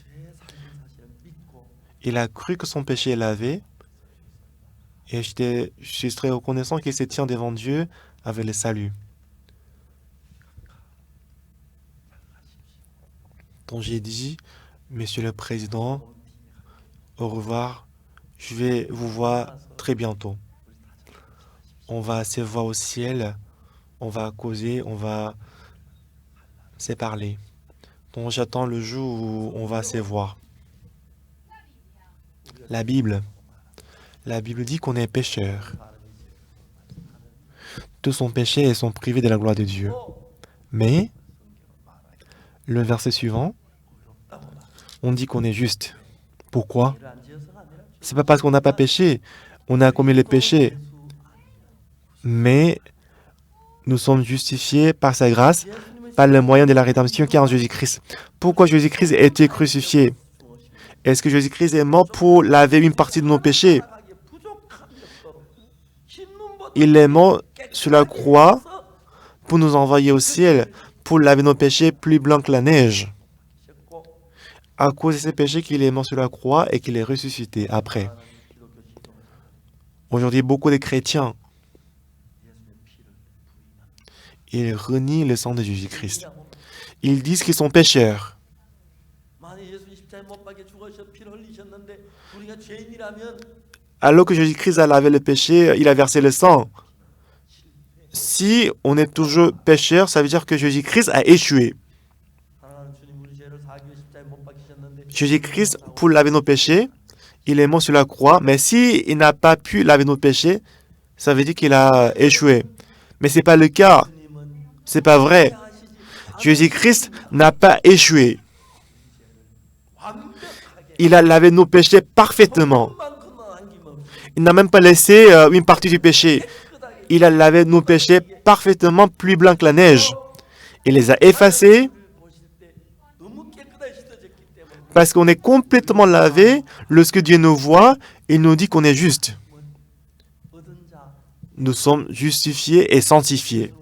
Speaker 1: il a cru que son péché est lavé, et je suis très reconnaissant qu'il se tient devant Dieu avec le salut. Donc j'ai dit, Monsieur le Président, au revoir, je vais vous voir très bientôt. On va se voir au ciel, on va causer, on va se parler. Donc j'attends le jour où on va se voir. La Bible dit qu'on est pécheur. Tous sont péchés et sont privés de la gloire de Dieu. Mais, le verset suivant, on dit qu'on est juste. Pourquoi? C'est pas parce qu'on n'a pas péché, on a commis le péché. Mais nous sommes justifiés par sa grâce, par le moyen de la rédemption qui est en Jésus-Christ. Pourquoi Jésus-Christ a été crucifié? Est-ce que Jésus-Christ est mort pour laver une partie de nos péchés? Il est mort sur la croix pour nous envoyer au ciel, pour laver nos péchés plus blancs que la neige. À cause de ces péchés qu'il est mort sur la croix et qu'il est ressuscité après. Aujourd'hui, beaucoup de chrétiens, ils renient le sang de Jésus-Christ. Ils disent qu'ils sont pécheurs. Alors que Jésus-Christ a lavé le péché, il a versé le sang. Si on est toujours pécheur, ça veut dire que Jésus-Christ a échoué. Jésus-Christ, pour laver nos péchés, il est mort sur la croix, mais s'il n'a pas pu laver nos péchés, ça veut dire qu'il a échoué. Mais ce n'est pas le cas. Ce n'est pas vrai. Jésus-Christ n'a pas échoué. Il a lavé nos péchés parfaitement. Il n'a même pas laissé une partie du péché. Il a lavé nos péchés parfaitement, plus blancs que la neige. Il les a effacés parce qu'on est complètement lavé. Lorsque Dieu nous voit, il nous dit qu'on est juste. Nous sommes justifiés et sanctifiés.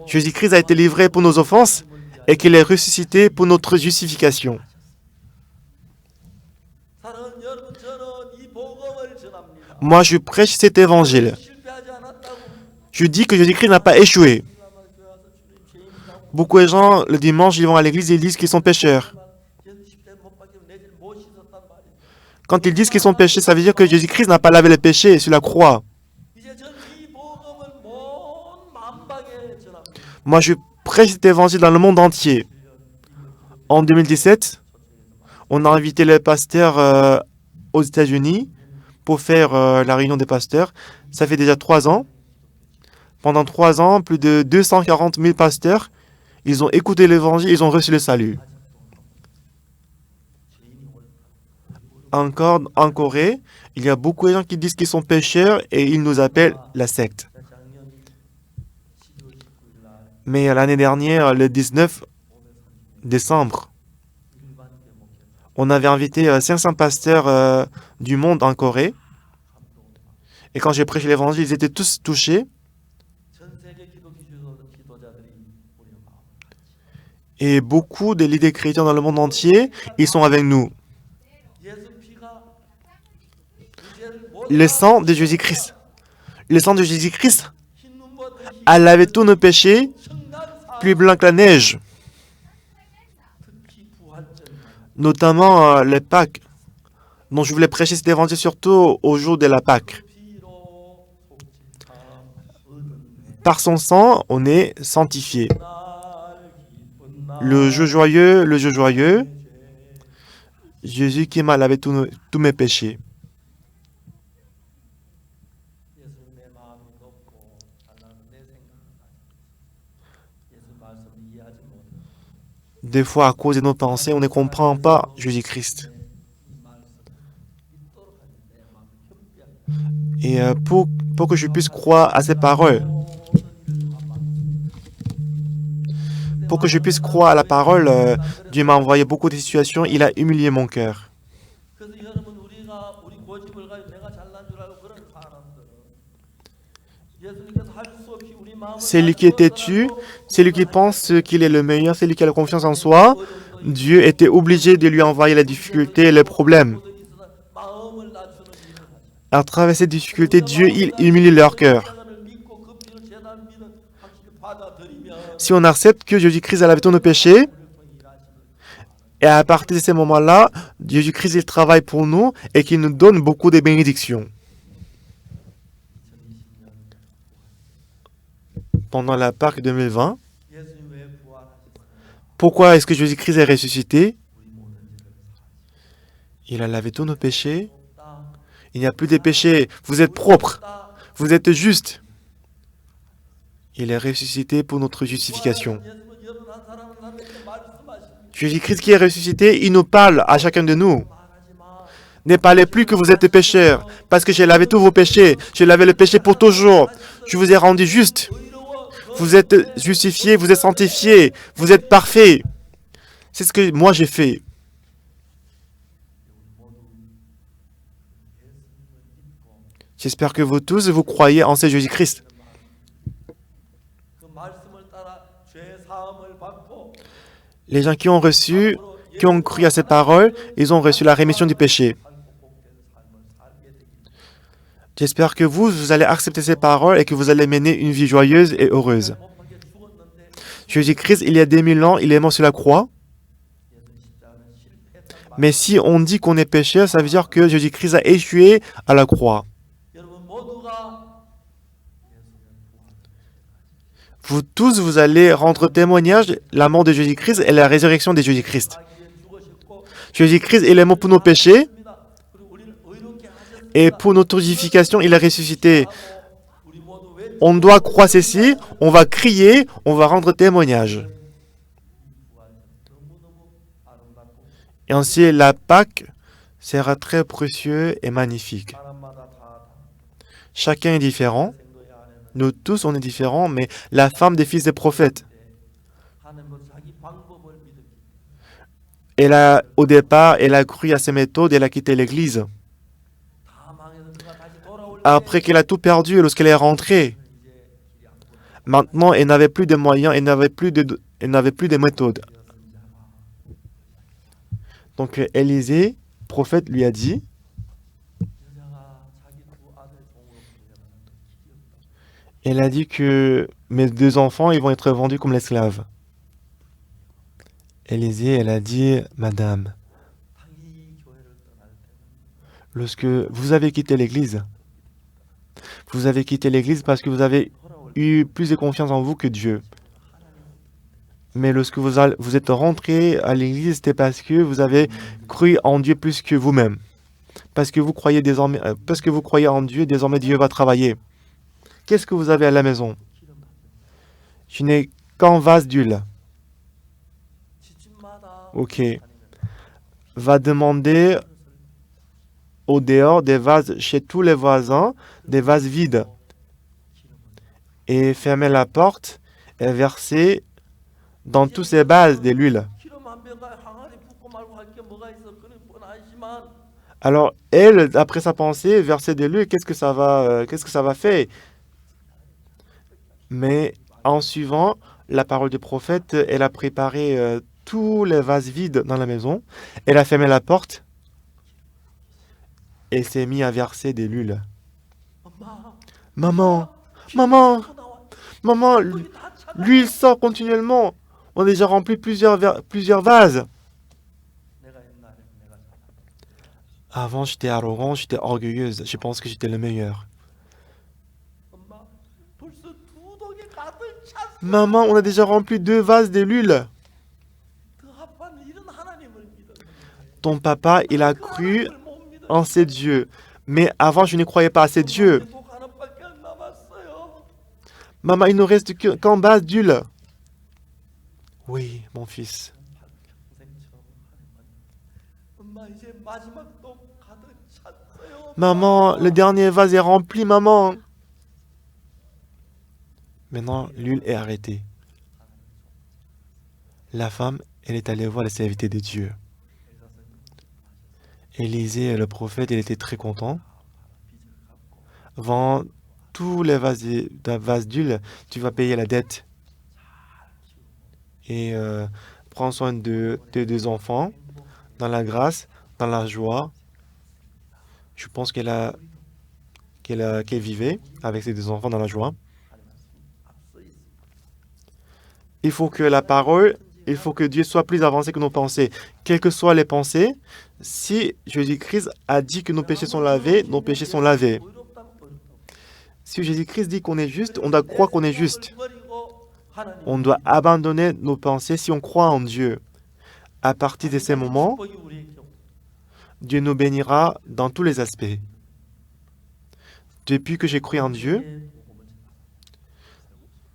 Speaker 1: Jésus-Christ a été livré pour nos offenses et qu'il est ressuscité pour notre justification. Moi, je prêche cet évangile. Je dis que Jésus-Christ n'a pas échoué. Beaucoup de gens, le dimanche, ils vont à l'église et ils disent qu'ils sont pécheurs. Quand ils disent qu'ils sont pécheurs, ça veut dire que Jésus-Christ n'a pas lavé les péchés sur la croix. Moi, je prêche cet évangile dans le monde entier. En 2017, on a invité les pasteurs aux États-Unis pour faire la réunion des pasteurs. Ça fait déjà 3 ans. Pendant 3 ans, plus de 240 000 pasteurs, ils ont écouté l'évangile, ils ont reçu le salut. Encore en Corée, il y a beaucoup de gens qui disent qu'ils sont pécheurs et ils nous appellent la secte. Mais l'année dernière, le 19 décembre, on avait invité 500 pasteurs du monde en Corée. Et quand j'ai prêché l'évangile, ils étaient tous touchés. Et beaucoup de leaders chrétiens dans le monde entier, ils sont avec nous. Le sang de Jésus-Christ. Le sang de Jésus-Christ a lavé tous nos péchés, plus blancs que la neige. Notamment les Pâques, dont je voulais prêcher cet évangile surtout au jour de la Pâque. Par son sang, on est sanctifié. Le jour joyeux, Jésus qui m'a lavé tous mes péchés. Des fois, à cause de nos pensées, on ne comprend pas Jésus-Christ. Et pour que je puisse croire à ces paroles, pour que je puisse croire à la parole, Dieu m'a envoyé beaucoup de situations, il a humilié mon cœur. Celui qui est têtu, celui qui pense qu'il est le meilleur, celui qui a la confiance en soi, Dieu était obligé de lui envoyer les difficultés et les problèmes. À travers ces difficultés, Dieu il humilie leur cœur. Si on accepte que Jésus-Christ a lavé tous nos péchés, et à partir de ces moments-là, Jésus-Christ il travaille pour nous et qu'il nous donne beaucoup de bénédictions. Pendant la Pâque 2020, pourquoi est-ce que Jésus-Christ est ressuscité? Il a lavé tous nos péchés. Il n'y a plus de péchés. Vous êtes propres. Vous êtes justes. Il est ressuscité pour notre justification. Jésus-Christ qui est ressuscité, il nous parle à chacun de nous. Ne parlez plus que vous êtes pécheurs, parce que j'ai lavé tous vos péchés. J'ai lavé le péché pour toujours. Je vous ai rendu juste. Vous êtes justifiés, vous êtes sanctifiés, vous êtes parfaits. C'est ce que moi j'ai fait. J'espère que vous tous, vous croyez en ce Jésus-Christ. Les gens qui ont cru à ces paroles, ils ont reçu la rémission du péché. J'espère que vous allez accepter ces paroles et que vous allez mener une vie joyeuse et heureuse. Jésus-Christ, il y a 2000 ans, il est mort sur la croix. Mais si on dit qu'on est pécheur, ça veut dire que Jésus-Christ a échoué à la croix. Vous tous, vous allez rendre témoignage de la mort de Jésus-Christ et la résurrection de Jésus-Christ. Jésus-Christ, il est mort pour nos péchés et pour notre justification, il est ressuscité. On doit croire ceci, on va crier, on va rendre témoignage. Et ainsi, la Pâque sera très précieux et magnifique. Chacun est différent. Nous tous, on est différents, mais la femme des fils des prophètes, au départ, elle a cru à ses méthodes, elle a quitté l'église. Après qu'elle a tout perdu, lorsqu'elle est rentrée, maintenant, elle n'avait plus de moyens, elle n'avait plus de méthodes. Donc, Élisée, prophète, lui a dit, elle a dit que mes 2 enfants, ils vont être vendus comme l'esclave. Élisée, elle a dit, Madame, lorsque vous avez quitté l'église, vous avez quitté l'église parce que vous avez eu plus de confiance en vous que Dieu. Mais lorsque vous êtes rentré à l'église, c'était parce que vous avez cru en Dieu plus que vous-même. Parce que vous croyez en Dieu, désormais Dieu va travailler. Qu'est-ce que vous avez à la maison? Je n'ai qu'un vase d'huile. Ok. Va demander au dehors des vases chez tous les voisins, des vases vides. Et fermer la porte et verser dans tous ces vases de l'huile. Alors, elle, après sa pensée, verser de l'huile, qu'est-ce que ça va faire? Mais en suivant la parole du prophète, elle a préparé tous les vases vides dans la maison. Elle a fermé la porte et s'est mise à verser de l'huile. Maman, maman, maman, l'huile sort continuellement. On a déjà rempli plusieurs vases. Avant, j'étais arrogant, j'étais orgueilleuse. Je pense que j'étais le meilleur. Maman, on a déjà rempli 2 vases de l'huile. Ton papa, il a cru en ces dieux. Mais avant, je ne croyais pas à ces dieux. Maman, il ne reste qu'en base d'huile. Oui, mon fils. Maman, le dernier vase est rempli, maman. Maintenant, l'huile est arrêtée. La femme, elle est allée voir la serviteur de Dieu. Élisée, le prophète, il était très content. Vends tous les vases d'huile, tu vas payer la dette. Et prends soin de tes 2 enfants dans la grâce, dans la joie. Je pense qu'elle vivait avec ses 2 enfants dans la joie. Il faut que Dieu soit plus avancé que nos pensées. Quelles que soient les pensées, si Jésus-Christ a dit que nos péchés sont lavés, nos péchés sont lavés. Si Jésus-Christ dit qu'on est juste, on doit croire qu'on est juste. On doit abandonner nos pensées si on croit en Dieu. À partir de ces moments, Dieu nous bénira dans tous les aspects. Depuis que j'ai cru en Dieu,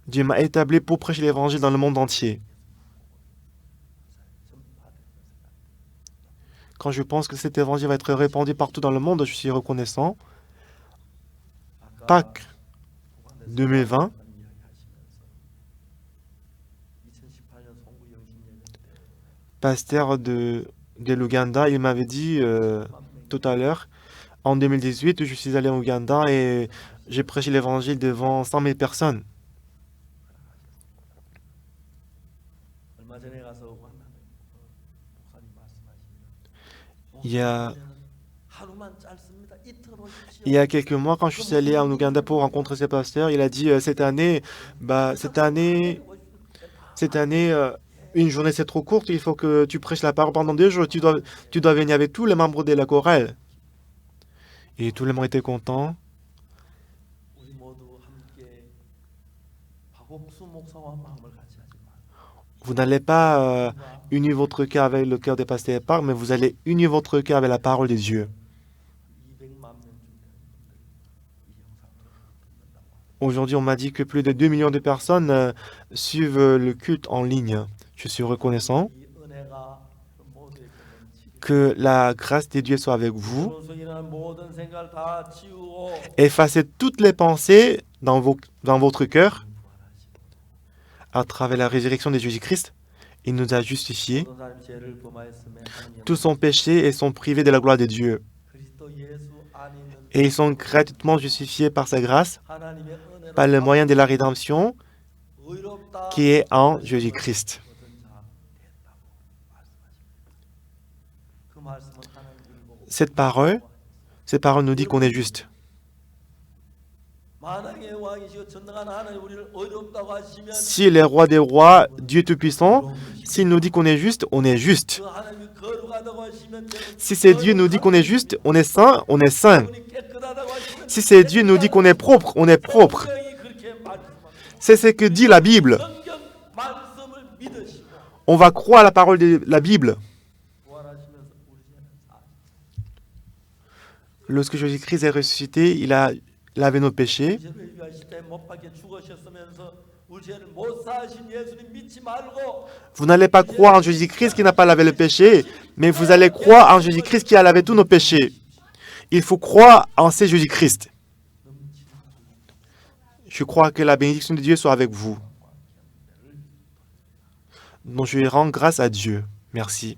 Speaker 1: Dieu m'a établi pour prêcher l'évangile dans le monde entier. Quand je pense que cet évangile va être répandu partout dans le monde, je suis reconnaissant. Pâques 2020, pasteur de l'Ouganda, il m'avait dit tout à l'heure, en 2018, je suis allé au Ouganda et j'ai prêché l'évangile devant 100 000 personnes. Il y a Il y a quelques mois, quand je suis allé en Ouganda pour rencontrer ces pasteurs, il a dit cette année, une journée c'est trop courte, il faut que tu prêches la parole pendant 2 jours, tu dois venir avec tous les membres de la chorale. Et tous les membres étaient contents. Vous n'allez pas unir votre cœur avec le cœur des pasteurs Park, mais vous allez unir votre cœur avec la parole de Dieu. Aujourd'hui, on m'a dit que plus de 2 millions de personnes suivent le culte en ligne. Je suis reconnaissant que la grâce de Dieu soit avec vous. Effacez toutes les pensées dans votre cœur. À travers la résurrection de Jésus-Christ, il nous a justifiés. Tous sont péchés et sont privés de la gloire de Dieu. Et ils sont gratuitement justifiés par sa grâce, par le moyen de la rédemption qui est en Jésus-Christ. Cette parole nous dit qu'on est juste. Si le roi des rois, Dieu Tout-Puissant, s'il nous dit qu'on est juste, on est juste. Si c'est Dieu nous dit qu'on est juste, on est saint, on est saint. Si c'est Dieu nous dit qu'on est propre, on est propre. C'est ce que dit la Bible. On va croire à la parole de la Bible. Lorsque Jésus-Christ est ressuscité, il a lavé nos péchés. Vous n'allez pas croire en Jésus-Christ qui n'a pas lavé le péché, mais vous allez croire en Jésus-Christ qui a lavé tous nos péchés. Il faut croire en ce Jésus-Christ. Je crois que la bénédiction de Dieu soit avec vous. Donc je rends grâce à Dieu. Merci.